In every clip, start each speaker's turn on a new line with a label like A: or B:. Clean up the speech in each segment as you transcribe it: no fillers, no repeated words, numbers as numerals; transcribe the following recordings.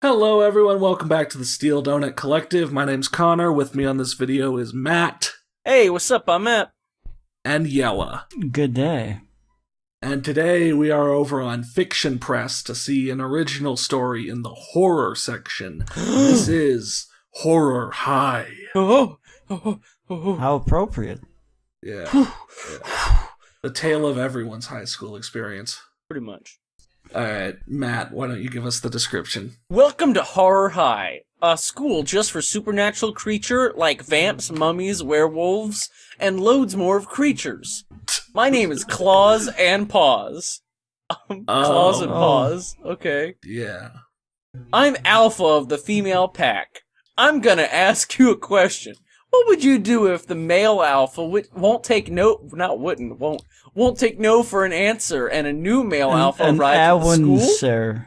A: Hello everyone, welcome back to the Steel Donut Collective. My name's Connor, with me on this video is Matt.
B: Hey, what's up? I'm Matt.
A: And Yella.
C: Good day.
A: And today we are over on Fiction Press to see an original story in the horror section. This is Horror High.
C: How appropriate.
A: Yeah. The tale of everyone's high school experience.
B: Pretty much.
A: Alright, Matt, why don't you give us the description?
B: Welcome to Horror High, a school just for supernatural creature like vamps, mummies, werewolves, and loads more of creatures. My name is Claws and Paws. Claws and Paws, okay.
A: Yeah.
B: I'm alpha of the female pack. I'm gonna ask you a question. What would you do if the male alpha won't take no for an answer, and a new male alpha arrives at the school?
C: Sir.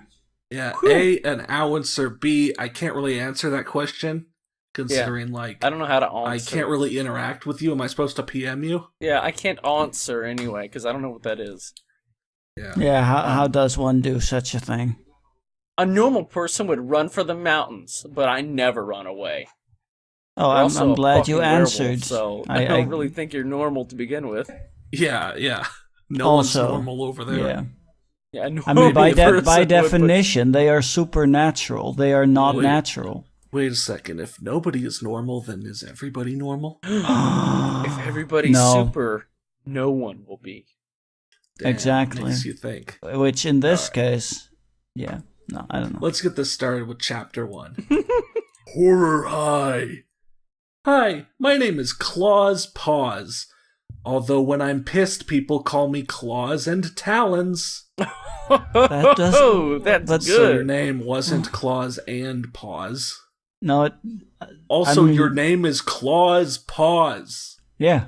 A: Yeah, A, an answer. B, I can't really answer that question, considering,
B: I don't know how to answer.
A: I can't really interact with you. Am I supposed to PM you?
B: Yeah, I can't answer anyway, because I don't know what that is.
C: Yeah, how does one do such a thing?
B: A normal person would run for the mountains, but I never run away.
C: Oh, I'm glad you answered.
B: So I don't really think you're normal to begin with.
A: Yeah. No one's normal over there.
B: Yeah,
C: I mean, by definition, they are supernatural. They are not natural.
A: Wait a second. If nobody is normal, then is everybody normal?
B: If everybody's super, no one will be.
A: Damn,
C: exactly.
A: Makes you think.
C: Which in this case, I don't know.
A: Let's get this started with Chapter 1. Horror High. Hi, my name is Claws Paws. Although when I'm pissed, people call me Claws and Talons.
C: That doesn't.
B: That's good.
A: So your name wasn't Claws and Paws.
C: No,
A: your name is Claws Paws.
C: Yeah.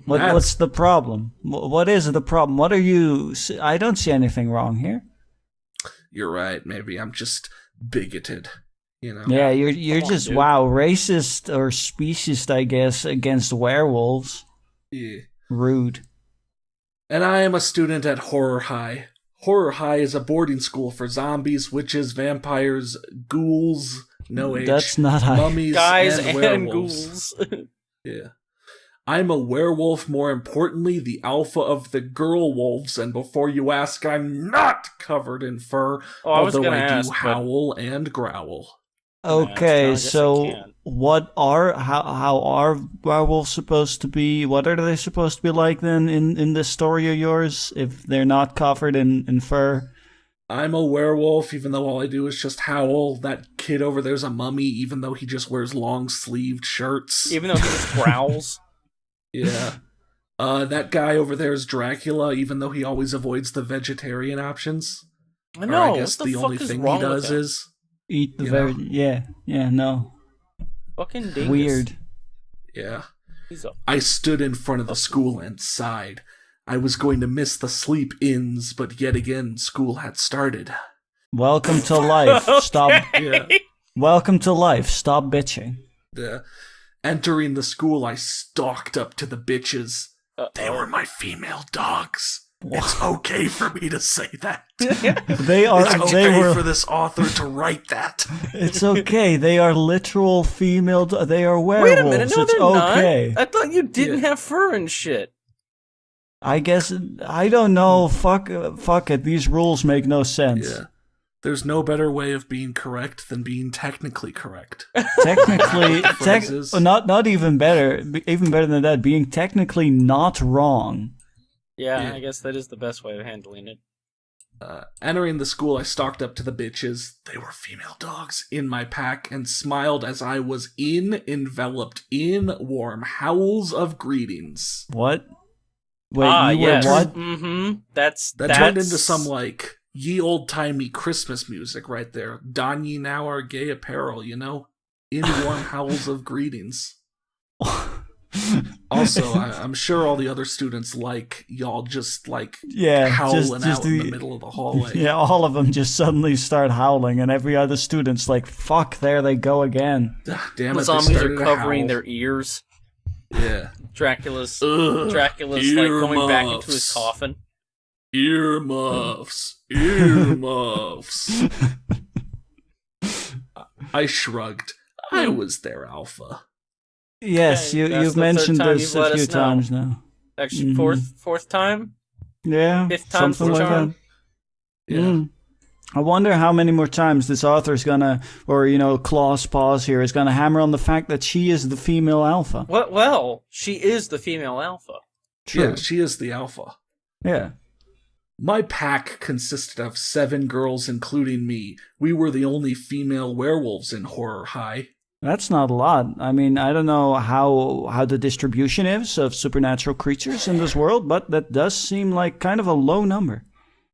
C: What's the problem? What is the problem? What are you? I don't see anything wrong here.
A: You're right. Maybe I'm just bigoted. You know?
C: Yeah, you're just racist or speciesist, I guess, against werewolves.
A: Yeah.
C: Rude.
A: And I am a student at Horror High. Horror High is a boarding school for zombies, witches, vampires, ghouls,
C: that's not
A: mummies,
B: guys
A: and
B: werewolves.
A: Ghouls. Yeah. I'm a werewolf, more importantly, the alpha of the girl wolves, and before you ask, I'm not covered in fur, although I do howl and growl.
C: Okay, so how are werewolves supposed to be? What are they supposed to be like then in this story of yours if they're not covered in fur?
A: I'm a werewolf, even though all I do is just howl. That kid over there's a mummy, even though he just wears long-sleeved shirts.
B: Even though he just growls?
A: Yeah. That guy over there is Dracula, even though he always avoids the vegetarian options.
B: I know.
A: I guess the only thing he does is
C: eat the no.
B: Fucking dingus.
C: Weird.
A: Yeah. I stood in front of the school and sighed. I was going to miss the sleep-ins, but yet again, school had started.
C: Welcome to life.
B: Okay.
C: Stop.
A: Yeah.
C: Welcome to life. Stop bitching.
A: Yeah. Entering the school, I stalked up to the bitches. They were my female dogs. It's okay for me to say that.
C: They are.
A: It's okay for this author to write that.
C: It's okay. They are literal female. They are werewolves.
B: Wait a minute, no,
C: it's
B: they're
C: okay.
B: not. I thought you didn't have fur and shit.
C: I guess I don't know. Fuck it. These rules make no sense.
A: Yeah. There's no better way of being correct than being technically correct.
C: Technically, not even better. Even better than that, being technically not wrong.
B: Yeah, I guess that is the best way of handling it.
A: Entering the school, I stalked up to the bitches. They were female dogs in my pack and smiled as I was enveloped in warm howls of greetings.
C: What? Wait, you were what?
B: Mm-hmm.
A: That turned into some, ye old-timey Christmas music right there. Don ye now our gay apparel, you know? In warm howls of greetings. Also, I'm sure all the other students y'all just howling out in the middle of the hallway.
C: Yeah, all of them just suddenly start howling, and every other student's like, "Fuck, there they go again."
A: Damn it!
B: The zombies are covering their ears.
A: Yeah,
B: Dracula's going back into his coffin.
A: Earmuffs. Earmuffs. I shrugged. I was their alpha.
C: Yes,
B: Okay, that's
C: you've
B: the
C: mentioned
B: third time
C: this
B: you've let
C: a few
B: us know.
C: times now.
B: Actually, fourth time?
C: Yeah,
B: Fifth time's
C: something
B: the
C: like
B: charm.
C: that.
A: Yeah.
C: I wonder how many more times this author's gonna, or Claus Paws here is gonna hammer on the fact that she is the female alpha.
B: What? Well, she is the female alpha.
C: True.
A: Yeah, she is the alpha.
C: Yeah.
A: My pack consisted of 7 girls, including me. We were the only female werewolves in Horror High.
C: That's not a lot. I mean, I don't know how the distribution is of supernatural creatures in this world, but that does seem like kind of a low number.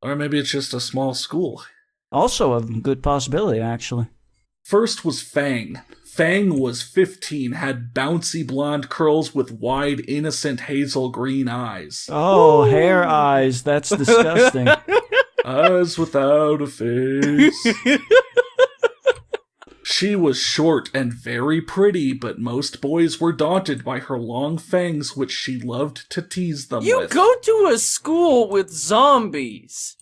A: Or maybe it's just a small school.
C: Also a good possibility, actually.
A: First was Fang. Fang was 15, had bouncy blonde curls with wide, innocent hazel green eyes.
C: Oh, hair eyes. That's disgusting.
A: Eyes without a face. She was short and very pretty, but most boys were daunted by her long fangs, which she loved to tease them
B: You
A: with.
B: go to a school with zombies,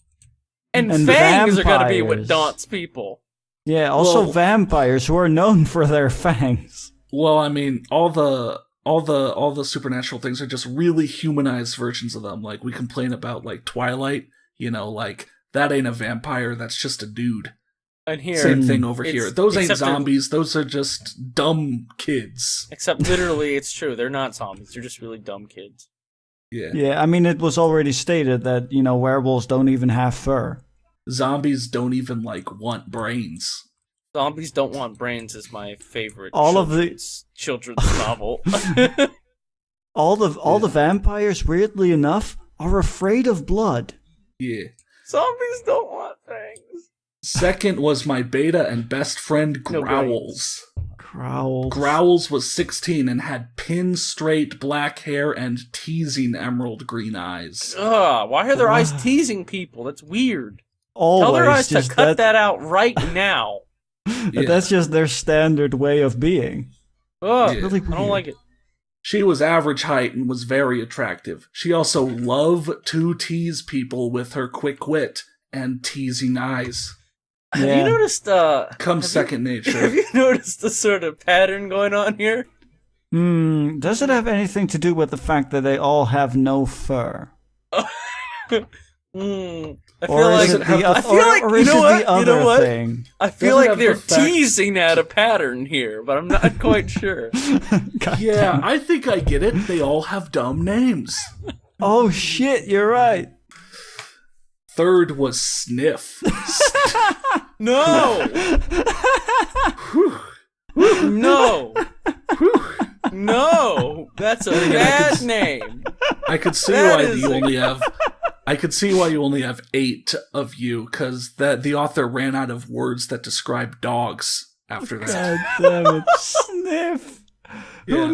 B: and
C: And
B: fangs are gonna be what
C: vampires.
B: daunts people.
C: Yeah, also
A: Well-
C: vampires who are known for their fangs.
A: Well, I mean, all the supernatural things are just really humanized versions of them. Like, we complain about, like, Twilight, like, that ain't a vampire, that's just a dude.
B: And here,
A: Same thing over
B: it's-
A: here. Those ain't
B: except they're-
A: zombies, those are just dumb kids.
B: Except literally, it's true. They're not zombies. They're just really dumb kids.
A: Yeah.
C: Yeah, I mean, it was already stated that, werewolves don't even have fur.
A: Zombies don't even, want brains.
B: Zombies Don't Want Brains is my favorite
C: All of the-
B: children's novel.
C: All the vampires, weirdly enough, are afraid of blood.
A: Yeah.
B: Zombies don't want fangs.
A: Second was my beta and best friend
B: No
A: Growls.
C: Growls.
A: Growls was 16 and had pin straight black hair and teasing emerald green eyes.
B: Ugh, why are their eyes
C: Wow.
B: teasing people? That's weird.
C: Always.
B: Tell their eyes to
C: just
B: cut that out right now.
A: Yeah.
C: That's just their standard way of being.
B: Ugh,
A: Yeah.
C: Really
B: I don't
C: weird.
B: like it.
A: She was average height and was very attractive. She also loved to tease people with her quick wit and teasing eyes.
B: Have
C: Yeah.
B: you noticed?
A: Comes second
B: Have
A: nature.
B: you noticed the sort of pattern going on here?
C: Does it have anything to do with the fact that they all have no fur?
B: I feel
C: Or
B: like
C: is it the,
B: I feel like
C: or
B: you
C: is
B: know
C: it
B: what?
C: the other
B: You know what?
C: thing?
B: I feel
A: Doesn't
B: like
A: have
B: they're
A: the fact-
B: teasing at a pattern here, but I'm not quite sure.
C: God
A: Yeah,
C: damn it.
A: I think I get it. They all have dumb names.
C: Oh shit, you're right.
A: Third was Sniff.
B: No, no, no. That's a bad name.
A: I could see
B: That
A: why
B: is
A: you
B: a-
A: only have. I could see why you only have 8 of you, because the author ran out of words that describe dogs after that.
C: God damn it. Sniff.
A: Yeah.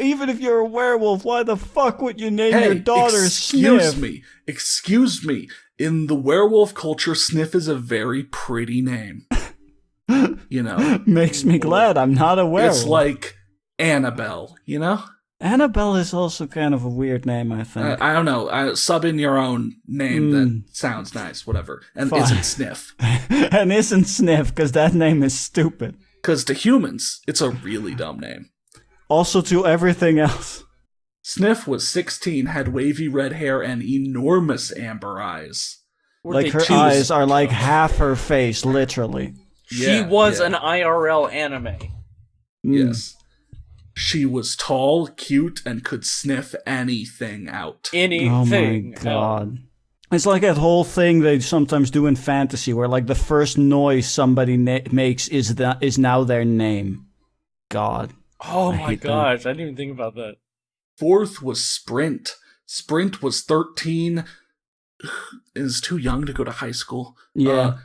C: Even if you're a werewolf, why the fuck would you name your daughter
A: excuse
C: Sniff?
A: Excuse me. In the werewolf culture, Sniff is a very pretty name.
C: Makes me glad I'm not a werewolf.
A: It's like Annabelle,
C: Annabelle is also kind of a weird name, I think.
A: I don't know. Sub in your own name that sounds nice, whatever. And
C: Fine.
A: isn't Sniff.
C: And isn't Sniff, because that name is stupid.
A: Because to humans, it's a really dumb name.
C: Also to everything else.
A: Sniff was 16, had wavy red hair, and enormous amber eyes.
B: Were
C: Like
B: they
C: her
B: too-
C: eyes are like half her face, literally.
B: She
A: Yeah,
B: was
A: yeah.
B: an IRL anime.
A: Yes. She was tall, cute, and could sniff anything out.
B: Anything.
C: Oh my god. It's like that whole thing they sometimes do in fantasy where like the first noise somebody makes is now their name. God.
B: Oh
C: I
B: my
C: hate that.
B: gosh, I didn't even think about that.
A: Fourth was Sprint. Sprint was 13. Is too young to go to high school.
C: Yeah.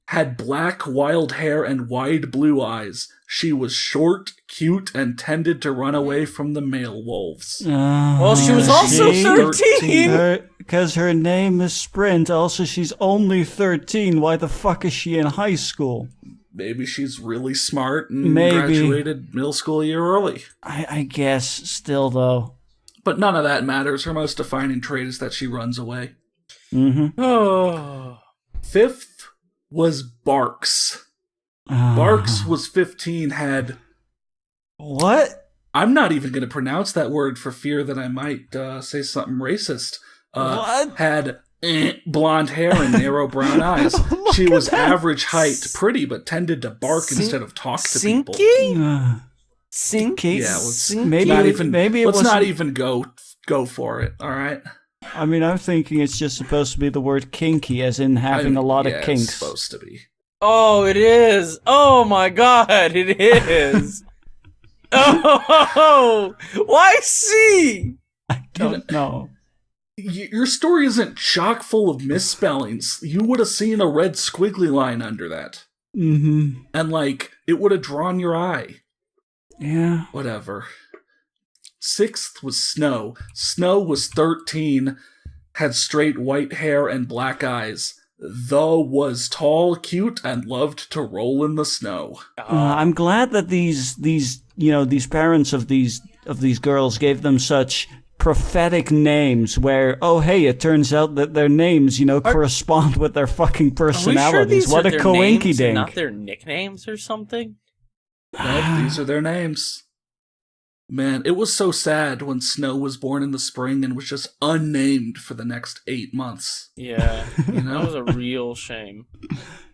A: Had black, wild hair and wide blue eyes. She was short, cute, and tended to run away from the male wolves.
B: Well, she was also
C: see?
B: 13.
C: Because her name is Sprint. Also, she's only 13. Why the fuck is she in high school?
A: Maybe she's really smart and
C: Maybe.
A: graduated middle school a year early.
C: I guess, still though.
A: But none of that matters. Her most defining trait is that she runs away.
C: Mm-hmm.
B: Oh.
A: Fifth was Barks. Barks was 15, had...
C: What?
A: I'm not even going to pronounce that word for fear that I might say something racist.
C: What?
A: Had blonde hair and narrow brown eyes. She was average height, pretty, but tended to bark instead of talk to people.
B: Sinky?
A: Yeah, let's
C: let's
A: not even go for it, all right?
C: I mean, I'm thinking it's just supposed to be the word kinky, as in having a lot of kinks.
A: It's supposed to be.
B: Oh, it is. Oh my god, it is. Oh, why C?
C: I don't know.
A: Your story isn't chock full of misspellings. You would have seen a red squiggly line under that.
C: Mm-hmm.
A: And, it would have drawn your eye.
C: Yeah.
A: Whatever. 6th was Snow. Snow was 13, had straight white hair and black eyes. Though was tall, cute, and loved to roll in the snow.
C: I'm glad that these parents of these girls gave them such prophetic names where, oh hey, it turns out that their names, correspond with their fucking personalities. What a coinky dink.
B: Not their nicknames or something?
A: Nope, these are their names. Man, it was so sad when Snow was born in the spring and was just unnamed for the next 8 months.
B: Yeah, that was a real shame.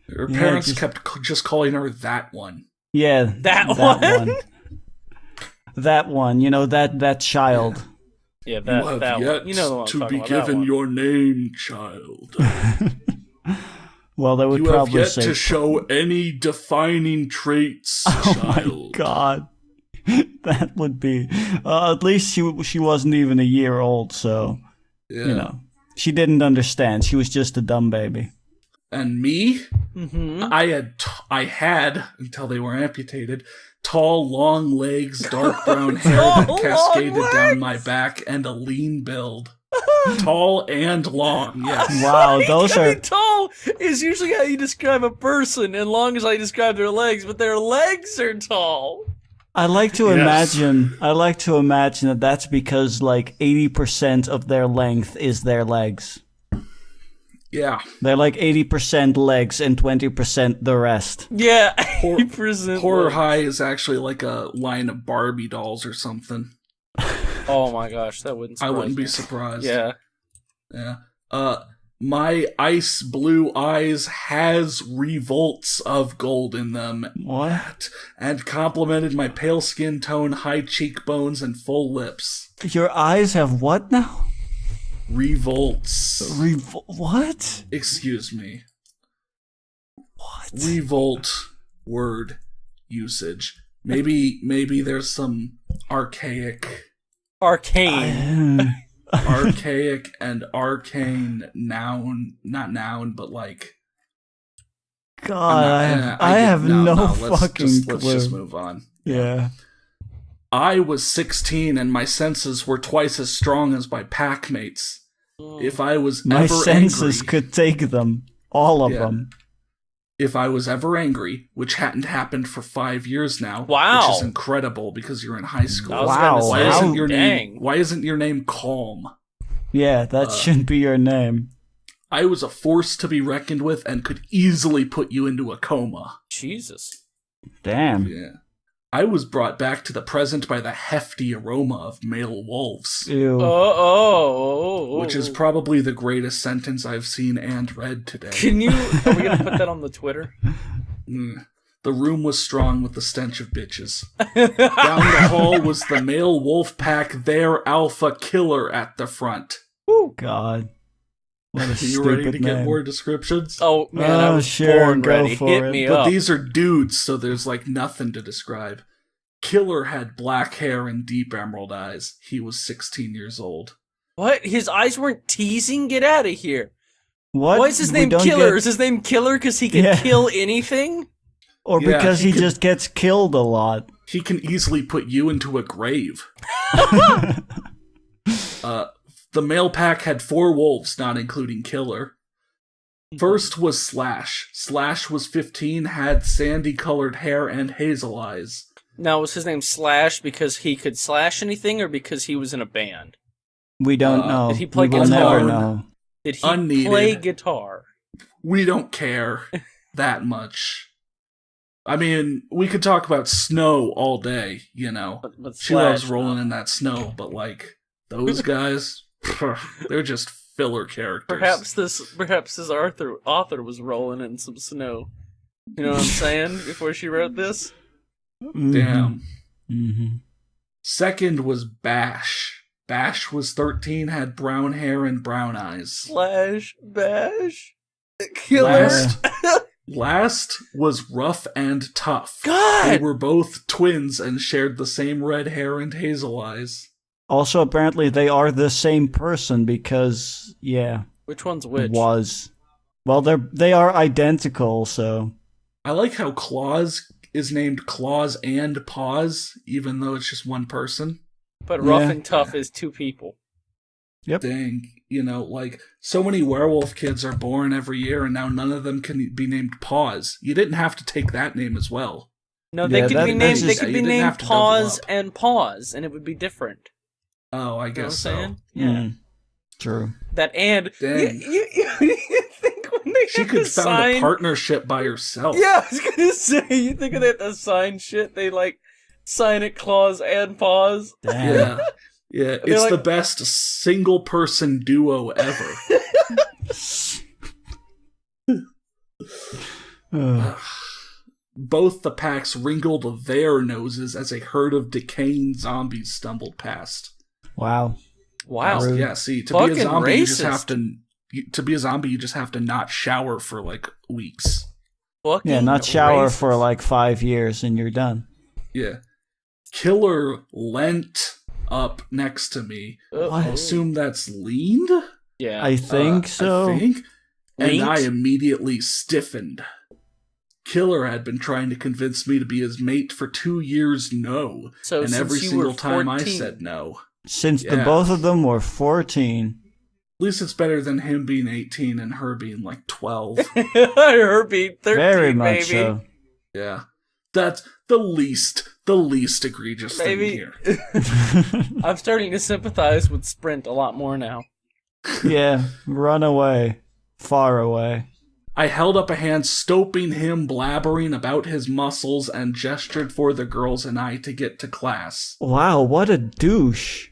A: Her parents kept just calling her that one.
C: Yeah,
B: that one.
C: That one, that child.
B: Yeah, that one. You know the one
A: to be given your name, child.
C: Well, they would probably
A: you have yet
C: say
A: to show any defining traits, child.
C: Oh my god. That would be... at least she wasn't even a year old, so...
A: Yeah.
C: She didn't understand. She was just a dumb baby.
A: And me?
B: Mm-hmm.
A: I had, until they were amputated, tall, long legs, dark brown hair that cascaded down my back, and a lean build. Tall and long, yes.
C: Wow, those are...
B: Tall is usually how you describe a person, and long is how you describe their legs, but their legs are tall.
C: I like to imagine that that's because 80% of their length is their legs.
A: Yeah.
C: They're 80% legs and 20% the rest.
B: Yeah, 80%.
A: Horror High is actually like a line of Barbie dolls or something.
B: Oh my gosh, that wouldn't surprise me.
A: I wouldn't be surprised.
B: Yeah.
A: Yeah. My ice blue eyes has revolts of gold in them.
C: What?
A: And complemented my pale skin tone, high cheekbones, and full lips.
C: Your eyes have what now?
A: Revolts.
C: What?
A: Excuse me.
C: What?
A: Revolt word usage. Maybe there's some archaic and arcane noun, not noun, but
C: God, I have no fucking clue.
A: Let's just move on.
C: Yeah.
A: I was 16 and my senses were twice as strong as my pack mates. If I was
C: my
A: ever
C: senses
A: angry,
C: could take them, all of them.
A: If I was ever angry, which hadn't happened for 5 years now,
B: wow,
A: which is incredible because you're in high school.
C: Wow,
A: Why isn't your name Calm?
C: Yeah, that shouldn't be your name.
A: I was a force to be reckoned with and could easily put you into a coma.
B: Jesus.
C: Damn.
A: Yeah. I was brought back to the present by the hefty aroma of male wolves.
C: Ew.
A: Which is probably the greatest sentence I've seen and read today.
B: Are we gonna put that on the Twitter?
A: The room was strong with the stench of bitches. Down the hall was the male wolf pack, their alpha killer at the front.
C: Oh, God. What a
A: you ready to
C: name.
A: get more descriptions?
B: Oh, man, I was born ready. Hit me
A: up.
B: But
A: these are dudes, so there's nothing to describe. Killer had black hair and deep emerald eyes. He was 16 years old.
B: What? His eyes weren't teasing? Get out of here.
C: What?
B: Why is his name Killer? Is his name Killer because he can kill anything?
C: Or because he just gets killed a lot.
A: He can easily put you into a grave. The male pack had 4 wolves, not including Killer. First was Slash. Slash was 15, had sandy-colored hair and hazel eyes.
B: Now, was his name Slash because he could slash anything, or because he was in a band?
C: We don't know.
B: Did he play
C: guitar?
B: guitar?
C: Never know.
B: Did he play guitar?
A: We don't care that much. I mean, we could talk about Snow all day, you know.
B: But
A: She loves
B: Slash,
A: rolling in that snow, but like those guys, they're just filler characters.
B: Perhaps this author was rolling in some snow. You know what I'm saying? Before she wrote this.
A: Damn.
C: Mm-hmm.
A: Second was Bash. Bash was 13, had brown hair and brown eyes.
B: Slash Bash. Killer.
A: Last was Rough and Tough.
B: God!
A: They were both twins and shared the same red hair and hazel eyes.
C: Also, apparently, they are the same person because, yeah.
B: Which one's which?
C: Well, they are identical, so.
A: I like how Claus is named Claus and Paws, even though it's just one person.
B: But Rough and Tough is two people.
C: Yep.
A: Dang, you know, like, so many werewolf kids are born every year, and now none of them can be named Paws. You didn't have to take that name as well.
B: No, they could be named. They could be named
A: double
B: Paws
A: up.
B: and Paws, and it would be different.
A: Oh, I guess so.
B: You know what I'm saying? Yeah.
C: True.
B: That and
A: Dang.
B: you think when they
A: She
B: have
A: could
B: to
A: found
B: sign,
A: a partnership by herself.
B: Yeah, I was gonna say, you think when they have to sign shit, they like sign it Claws and Paws.
C: Damn.
A: Yeah. Yeah, it's
B: like-
A: the best single person duo ever. Both the packs wrinkled their noses as a herd of decaying zombies stumbled past.
C: Wow.
B: Wow.
C: Rude.
A: Yeah, see, to
B: Fucking
A: be a zombie, you just
B: racist.
A: have to be a zombie, you just have to not shower for like weeks.
B: Fucking
C: Yeah, not shower
B: racist.
C: for like 5 years and you're done.
A: Yeah. Killer leant up next to me. I assume that's leaned?
B: Yeah.
C: I think so.
A: I think. And
B: Leaned?
A: I immediately stiffened. Killer had been trying to convince me to be his mate for 2 years, no.
B: So
A: And
B: since
A: every
B: you
A: single
B: were
A: time I
B: 14
A: said no.
C: Since the
A: Yeah.
C: both of them were 14.
A: At least it's better than him being 18 and her being like 12.
B: Her being 13,
C: Very much
B: baby.
C: so.
A: Yeah. That's the least egregious thing
B: Baby.
A: here.
B: I'm starting to sympathize with Sprint a lot more now.
C: Yeah, run away. Far away.
A: I held up a hand, stopping him blabbering about his muscles, and gestured for the girls and I to get to class.
C: Wow, what a douche.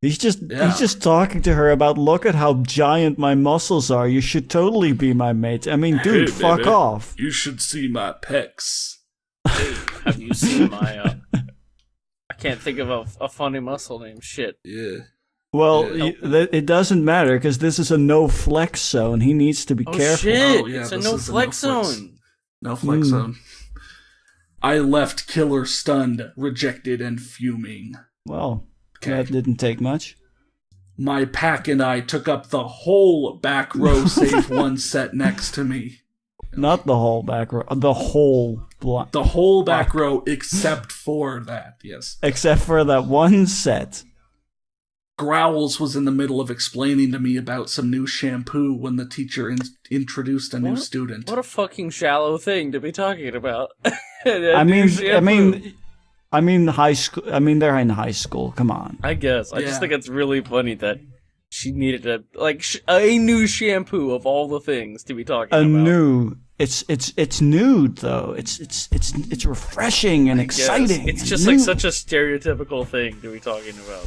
C: He's
A: Yeah.
C: just talking to her about, look at how giant my muscles are. You should totally be my mate. I mean, dude,
A: Hey,
C: fuck
A: baby.
C: off.
A: You should see my pecs.
B: Have you seen my, I can't think of a funny muscle name. Shit.
A: Yeah.
C: Well,
A: Yeah.
C: it doesn't matter because this is a no flex zone. He needs to be
B: Oh
C: careful.
B: shit!
A: Oh, yeah,
B: it's a
A: this
B: no
A: is a
B: flex
A: no flex.
B: zone.
A: No flex zone. I left Killer stunned, rejected, and fuming.
C: Well,
A: Okay.
C: that didn't take much.
A: My pack and I took up the whole back row save one set next to me.
C: Not the whole back row. The whole block.
A: The whole back row except for that, yes.
C: Except for that one set.
A: Growls was in the middle of explaining to me about some new shampoo when the teacher introduced a new student.
B: What a fucking shallow thing to be talking about.
C: I mean, high school. I mean, they're in high school. Come on.
B: I guess. I
A: Yeah.
B: just think it's really funny that she needed a new shampoo of all the things to be talking about.
C: New. It's nude though. It's refreshing and
B: Yes,
C: exciting.
B: it's
C: and
B: just
C: new.
B: like such a stereotypical thing to be talking about.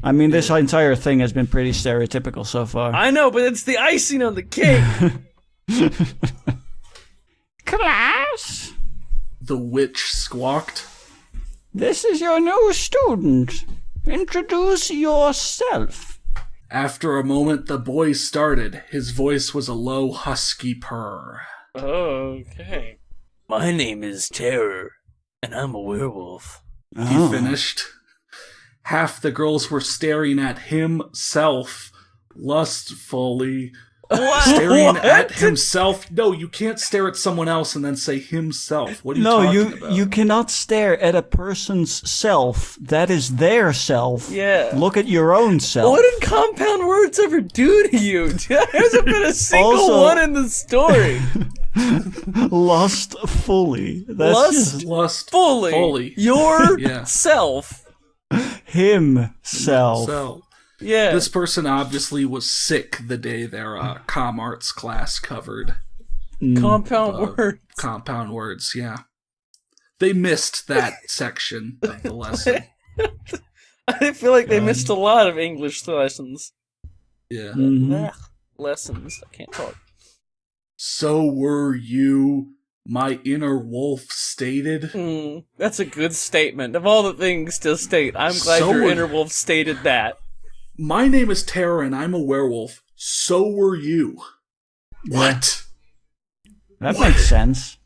C: I mean, this entire thing has been pretty stereotypical so far.
B: I know, but it's the icing on the cake.
C: Class,
A: The witch squawked.
C: this is your new student. Introduce yourself.
A: After a moment, the boy started. His voice was a low, husky purr.
B: Okay. My name is Terror, and I'm a werewolf.
A: He finished. Half the girls were staring at himself lustfully.
B: What?
A: Staring
B: What?
A: at himself. No, you can't stare at someone else and then say himself. What are you talking about?
C: you cannot stare at a person's self. That is their self.
B: Yeah.
C: Look at your own self.
B: What did compound words ever do to you? There hasn't been a single
C: Also-
B: one in the story.
C: Lust fully. That's
B: Lust
C: just
B: Fully. Your
A: Yeah.
B: self.
C: himself.
A: So,
B: Yeah.
A: this person obviously was sick the day their com arts class covered
B: compound words.
A: compound words, yeah. They missed that section of the lesson.
B: I feel like they missed a lot of English lessons.
A: Yeah.
B: Ugh, lessons. I can't talk.
A: So were you, my inner wolf stated.
B: That's a good statement. Of all the things to state, I'm glad your inner wolf stated that.
A: My name is Tara and I'm a werewolf. So were you. What?
C: That makes sense.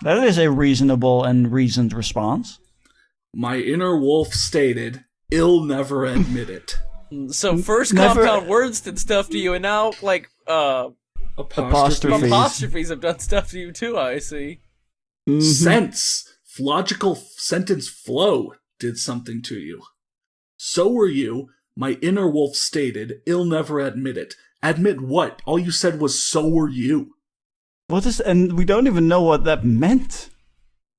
C: That is a reasonable and reasoned response.
A: My inner wolf stated, "I'll never admit it."
B: So first compound words did stuff to you, and now, like, apostrophes have done stuff to you too, I see.
A: Sense, logical sentence flow did something to you. So were you, my inner wolf stated, "I'll never admit it." Admit what? All you said was, "So were you."
C: What is, and we don't even know what that meant.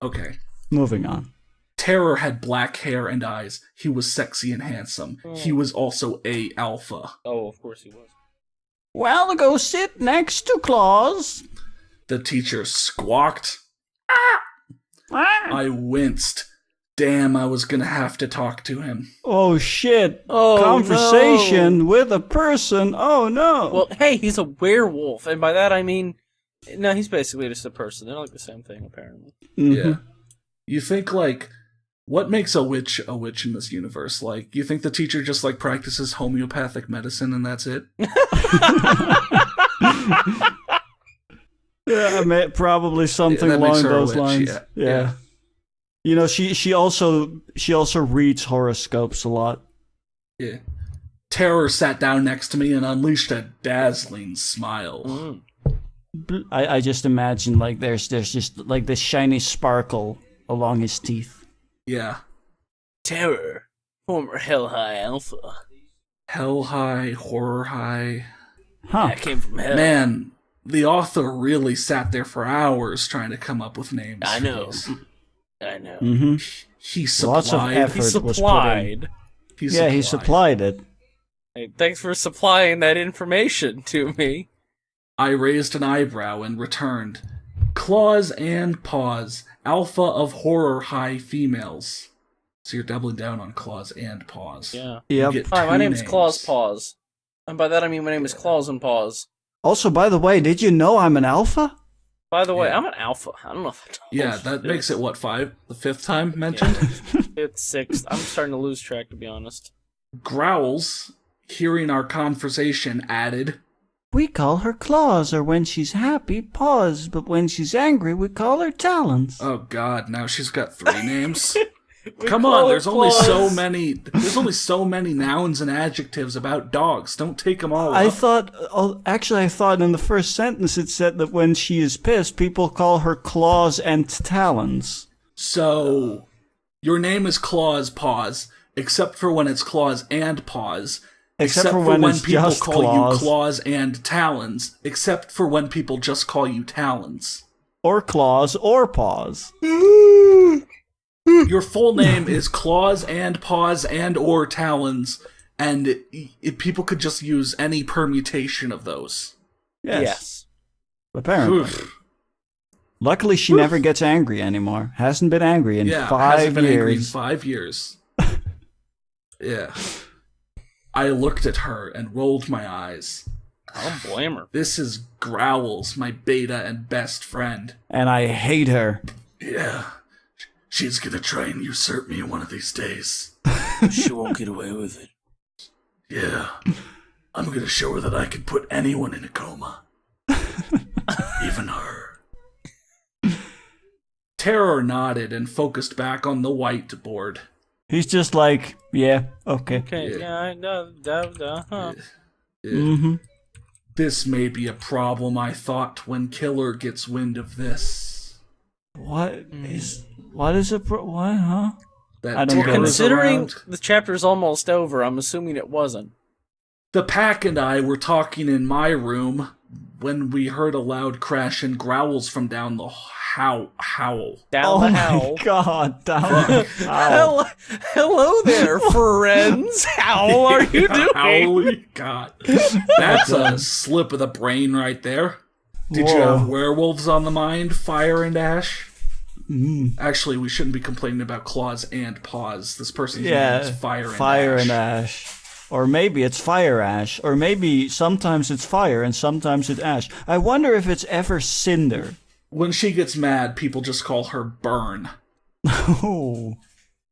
A: Okay.
C: Moving on.
A: Terror had black hair and eyes. He was sexy and handsome. He was also a alpha.
B: Oh, of course he was.
C: Well, go sit next to Claus.
A: The teacher squawked.
C: Ah.
A: I winced. Damn, I was gonna have to talk to him.
C: Oh shit.
B: Oh,
C: Conversation with a person. Oh no.
B: Well, hey, he's a werewolf, and by that I mean... No, he's basically just a person. They're like the same thing, apparently.
A: Yeah. You think, like, what makes a witch in this universe? Like, you think the teacher just, like, practices homeopathic medicine and that's it?
C: Yeah, I mean, probably something along those lines. Yeah. You know, she also reads horoscopes a lot.
A: Yeah. Terror sat down next to me and unleashed a dazzling smile.
C: I just imagine, like, there's just like this shiny sparkle along his teeth.
A: Yeah.
B: Terror, former Hell High Alpha.
A: Hell High, Horror High.
C: Huh.
B: That came from hell.
A: Man, the author really sat there for hours trying to come up with names.
B: I know. I know.
C: Mm-hmm.
A: He supplied.
C: Lots of effort was put in. He supplied it.
B: Hey, thanks for supplying that information to me.
A: I raised an eyebrow and returned. Claws and paws. Alpha of horror high females. So you're doubling down on claws and paws.
B: Yeah.
C: Yep.
B: Hi, my name's Claws Paws. And by that I mean my name is Claws and Paws.
C: Also, by the way, did you know I'm an alpha?
B: By the way, I'm an alpha. I don't know if I told
A: Yeah, that makes it, what, 5? The 5th time mentioned?
B: It's 6th. I'm starting to lose track, to be honest.
A: Growls, hearing our conversation, added,
C: We call her claws, or when she's happy, paws, but when she's angry, we call her talons.
A: Oh god, now she's got 3 names? Come on, there's only so many nouns and adjectives about dogs. Don't take them all
C: I
A: up.
C: thought in the first sentence it said that when she is pissed, people call her claws and talons.
A: So, your name is Claws Paws, except for when it's Claws and Paws. Except for when
C: it's
A: people
C: just
A: call
C: claws.
A: you Claws and Talons. Except for when people just call you Talons.
C: Or claws or paws.
A: Your full name is Claws and Paws and or Talons, and people could just use any permutation of those.
C: Yes. Apparently.
A: Oof.
C: Luckily, she never gets angry anymore. Hasn't been angry in 5
A: hasn't been angry in
C: years.
A: 5 years. Yeah. I looked at her and rolled my eyes.
B: I don't blame her.
A: This is Growls, my beta and best friend.
C: And I hate her.
A: Yeah. She's gonna try and usurp me one of these days.
B: She won't get away with it.
A: Yeah. I'm gonna show her that I can put anyone in a coma. Even her. Terror nodded and focused back on the whiteboard.
C: He's just like, yeah, okay.
B: Okay, yeah, I know.
A: Yeah.
C: Mm-hmm.
A: This may be a problem, I thought, when Killer gets wind of this.
C: What is it? What, huh?
A: That
C: I don't
A: Terror's
C: get it.
B: Considering
A: around.
B: the chapter's almost over, I'm assuming it wasn't.
A: The pack and I were talking in my room when we heard a loud crash and growls from down the howl.
B: Down the
C: my
B: howl.
C: god, down the howl.
B: Hello there, friends. How are you doing?
A: Holy god. That's a slip of the brain right there. Did you
C: Whoa.
A: have werewolves on the mind, Fire and Ash? Actually, we shouldn't be complaining about claws and paws. This person's name
C: Yeah,
A: is Fire
C: and Ash. Or maybe it's Fire Ash. Or maybe sometimes it's fire and sometimes it's ash. I wonder if it's ever Cinder.
A: When she gets mad, people just call her Burn.
C: Oh.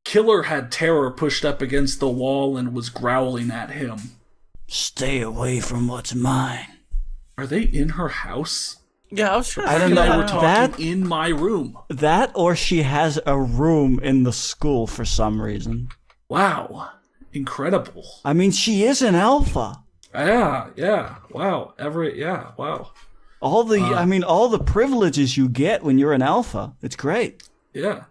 A: Killer had Terror pushed up against the wall and was growling at him.
C: Stay away from what's mine.
A: Are they in her house?
B: Yeah, I was trying to
C: I don't
B: figure
C: know.
A: They
B: that
A: were
B: out.
A: talking in my room.
C: That or she has a room in the school for some reason.
A: Wow. Incredible.
C: I mean, she is an alpha.
A: Yeah. Wow. Wow.
C: All the privileges you get when you're an alpha. It's great.
A: Yeah.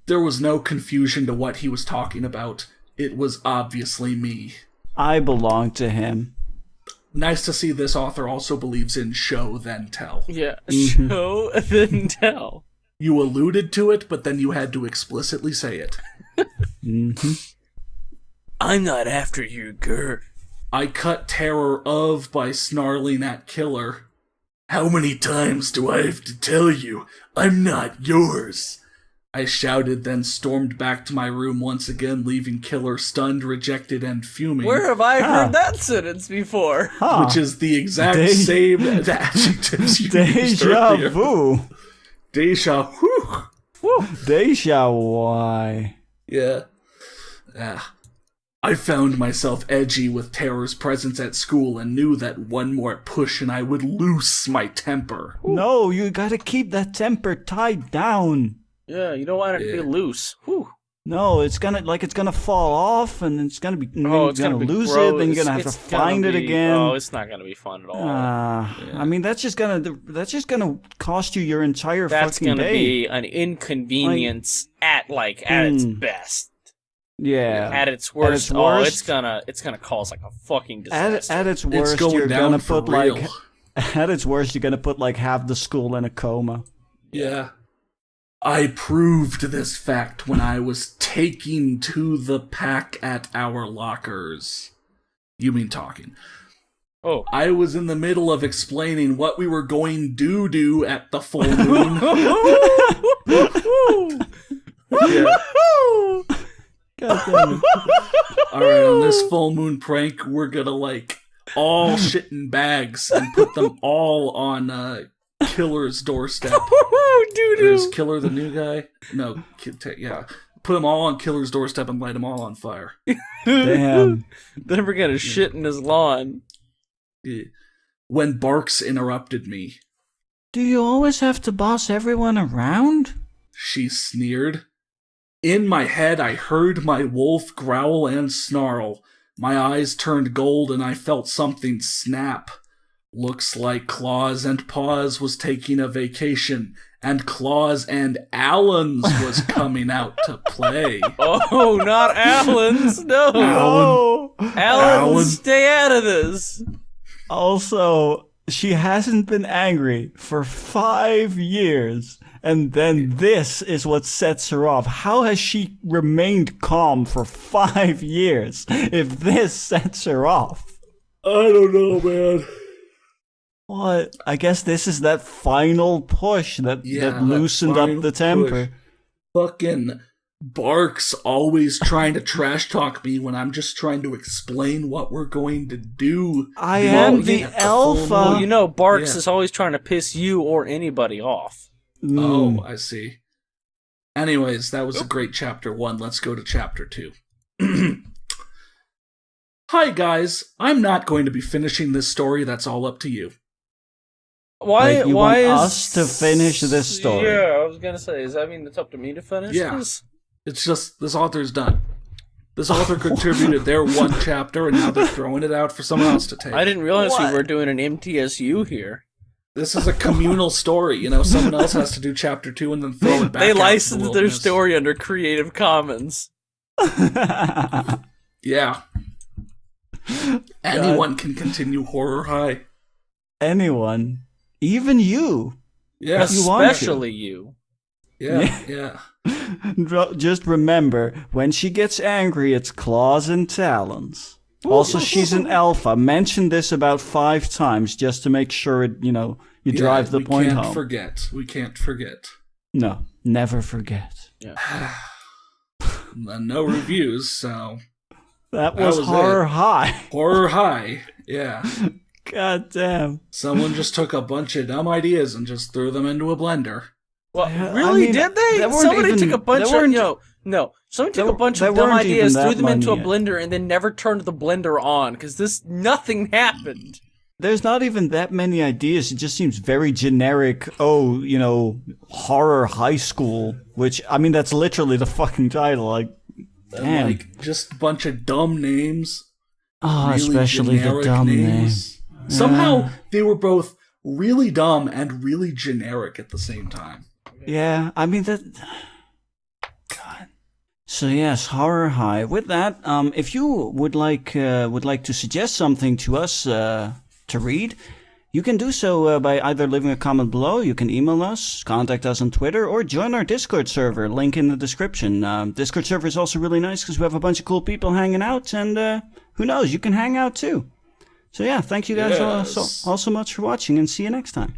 A: There was no confusion to what he was talking about. It was obviously me.
C: I belong to him.
A: Nice to see this author also believes in show then tell.
B: Yeah, show then tell.
A: You alluded to it, but then you had to explicitly say it.
B: I'm not after you, Gur.
A: I cut Terror of by snarling at Killer. How many times do I have to tell you? I'm not yours. I shouted, then stormed back to my room once again, leaving Killer stunned, rejected, and fuming.
B: Where have I heard that sentence before?
C: Huh.
A: Which is the exact same adjectives you used
C: Deja
A: earlier.
C: vu.
A: Deja vu.
C: Deja why?
A: Yeah. I found myself edgy with Terror's presence at school and knew that one more push and I would lose my temper.
C: No, you gotta keep that temper tied down.
B: Yeah, you don't want it to be loose. Whew.
C: No, it's gonna fall off, and it's gonna be.
B: Oh, it's
C: you're
B: gonna be
C: lose
B: gross.
C: it, then you're gonna have to find it again.
B: Oh, it's not gonna be fun at all.
C: I mean, that's just gonna cost you your entire
B: That's
C: fucking
B: gonna
C: day.
B: be an inconvenience at its best.
C: Yeah.
B: At its worst,
C: worst,
B: it's gonna cause like a fucking disaster.
C: At its worst,
A: It's going
C: you're
A: down
C: gonna
A: for
C: put
A: real.
C: like. At its worst, you're gonna put like half the school in a coma.
A: Yeah. I proved this fact when I was taking to the pack at our lockers. You mean talking.
B: Oh.
A: I was in the middle of explaining what we were going to do at the full moon. Yeah.
C: God damn it.
A: Alright, on this full moon prank, we're gonna all shit in bags and put them all on Killer's doorstep. Or is Killer the new guy? No, yeah. Put them all on Killer's doorstep and light them all on fire.
C: Damn.
B: Then we're gonna shit in his lawn.
A: When Barks interrupted me,
C: Do you always have to boss everyone around?
A: she sneered. In my head, I heard my wolf growl and snarl. My eyes turned gold and I felt something snap. Looks like Claws and Paws was taking a vacation, and Claws and Allen's was coming out to play.
B: Oh, not Alan's. No.
C: Oh.
B: Alan, stay out of this.
C: Also, she hasn't been angry for 5 years, and then this is what sets her off. How has she remained calm for 5 years if this sets her off?
A: I don't know, man.
C: What? I guess this is that final push that loosened up the temper.
A: Push. Fucking Barks always trying to trash talk me when I'm just trying to explain what we're going to do.
C: I am the alpha.
B: Well, you know, Barks is always trying to piss you or anybody off.
A: Oh, I see. Anyways, that was a great chapter 1. Let's go to chapter 2. Hi guys, I'm not going to be finishing this story, that's all up to you.
C: Why
B: Why
C: want
B: is
C: us to finish this story?
B: Yeah, I was gonna say, does that mean it's up to me to finish this?
A: It's just, this author's done. This author contributed their one chapter, and now they're throwing it out for someone else to take.
B: I didn't realize we were doing an MTSU here.
A: This is a communal story, someone else has to do chapter 2 and then throw it back.
B: They
A: out
B: licensed
A: to the
B: their
A: wilderness.
B: story under Creative Commons.
A: Yeah. Anyone can continue Horror High.
C: Anyone. Even you.
A: Yeah.
C: You want to.
B: Especially you.
A: Yeah.
C: Just remember, when she gets angry, it's claws and talons. Also, she's an alpha. Mention this about 5 times just to make sure, you drive the point home.
A: We can't forget.
C: No. never forget.
B: Yeah.
A: No reviews, so
C: That was Horror High.
A: Horror High, yeah.
C: God damn.
A: Someone just took a bunch of dumb ideas and just threw them into a blender.
B: Well, really? Did they? Somebody took a bunch of Somebody took a bunch of dumb ideas, threw them into a blender, and then never turned the blender on because nothing happened.
C: There's not even that many ideas. It just seems very generic. Oh, horror high school, which I mean that's literally the fucking title. Like, damn.
A: Like just a bunch of dumb names.
C: Oh, really especially the dumb names.
A: Somehow they were both really dumb and really generic at the same time.
C: Yeah, I mean that. God. So yes, Horror High. With that, if you would like to suggest something to us to read, you can do so by either leaving a comment below. You can email us, contact us on Twitter, or join our Discord server. Link in the description. Discord server is also really nice because we have a bunch of cool people hanging out, and who knows, you can hang out too. So yeah, thank you guys all so much for watching, and see you next time.